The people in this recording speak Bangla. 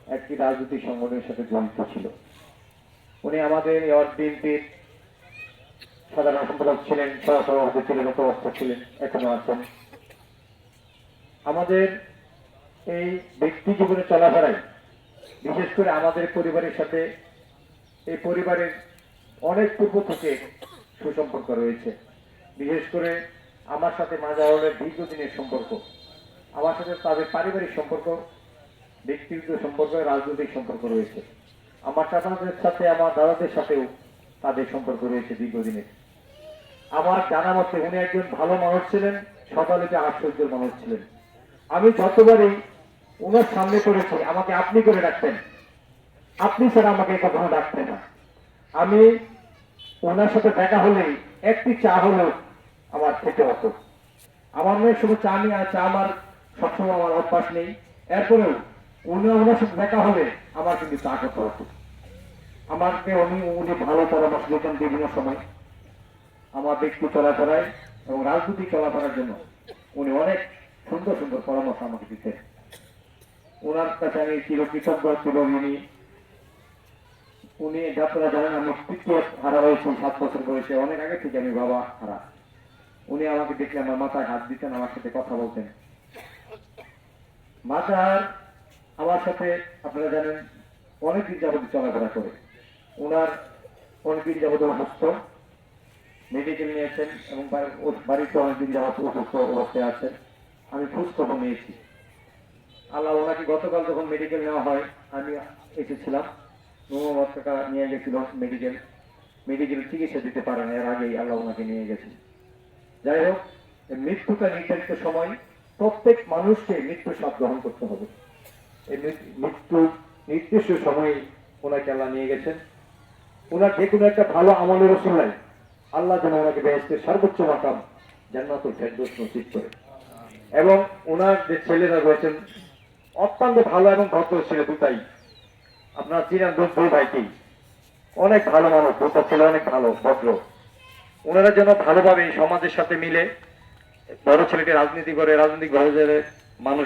একটি রাজনৈতিক সংগঠনের সাথে জড়িত ছিল। উনি আমাদের ইয়র্ক বিএনপির সাধারণ সম্পাদক ছিলেন, সহসভাপতি ছিলেন, উপদেষ্টা ছিলেন, এখনো আছেন। আমাদের এই ব্যক্তি জীবনে চলাফেরায় বিশেষ করে আমাদের পরিবারের সাথে এই পরিবারের অনেক পূর্ব থেকে সুসম্পর্ক রয়েছে। বিশেষ করে আমার সাথে মাজারুলের দীর্ঘদিনের সম্পর্ক, আমার সাথে তাদের পারিবারিক সম্পর্ক, ব্যক্তিগত সম্পর্ক, রাজনৈতিক সম্পর্ক রয়েছে। আমার চাচাদের সাথে, আমার দাদাদের সাথেও তাদের সম্পর্ক রয়েছে দীর্ঘদিনের। আমার জানা মতে উনি একজন ভালো মানুষ ছিলেন, সকালে আশ্চর্যের মানুষ ছিলেন। আমি যতবারই ওনার সামনে পড়েছি আমাকে আপনি করে ডাকতেন, আপনি ছাড়া আমাকে কখনো ডাকতেন না। আমি ওনার সাথে দেখা হলেই একটি চা হলেও আমার খেতে হতো। আমার মেয়ে শুধু চা নিয়ে চা আমার সবসময় আমার অভ্যাস নেই, এরপরেও ওনার সাথে দেখা হলে আমার কিন্তু চা খেতে হতো। আমাকে উনি ভালো পরামর্শ দিতেন বিভিন্ন সময় আমার ব্যক্তি চলাফেরায় এবং রাজনৈতিক চলাফেরার জন্য। উনি অনেক সুন্দর সুন্দর পরামর্শ আমাকে দিতেন। ওনার কাছে আমি চিরকৃতজ্ঞ ছিল। উনি আপনারা জানেন আমি পিতৃ হারা হয়েছি 7 বছর বয়সে, অনেক আগে থেকে আমি বাবা হারা। উনি আমাকে দেখলে আমার মাথায় হাত দিতেন, আমার সাথে কথা বলতেন। মাথার আমার সাথে আপনারা জানেন অনেকদিন যাবত চলাফেরা করে। ওনার অনেকদিন যাবত অসুস্থ, মেডিকেল নিয়েছেন এবং বাড়িতে অনেকদিন যাবত অসুস্থ অবস্থায় আছেন। আমি খোঁজ খবর নিয়েছি। আল্লাহ ওনাকে গতকাল যখন মেডিকেল নেওয়া হয় আমি এসেছিলাম। টাকা নিয়ে গেছিল মেডিকেল চিকিৎসা দিতে পারে না, এর আগেই আল্লাহ ওনাকে নিয়ে গেছেন। যাই হোক, মৃত্যুটা নির্ধারিত সময়, প্রত্যেক মানুষকে মৃত্যু স্বাদ গ্রহণ করতে হবে। এই মৃত্যু নির্দিষ্ট সময়ে ওনাকে আল্লাহ নিয়ে গেছেন। ওনার যে কোনো একটা ভালো আমলের ওসিলায় আল্লাহ যেন ওনাকে বেহেশতের সর্বোচ্চ মাকাম জান্নাতুল ফেরদৌস নসিব করে। এবং ওনার যে ছেলেরা রয়েছেন অত্যন্ত ভালো এবং ভদ্র ছেলে দুটাই। আপনারা চিনেন দুই ভাইকেই, অনেক ভালো মানুষ, দুটো ছেলে অনেক ভালো ভদ্র। ওনারা যেন ভালোভাবে সমাজের সাথে মিলে, বড় ছেলেটি রাজনীতি করে, রাজনৈতিক ভাবে মানুষ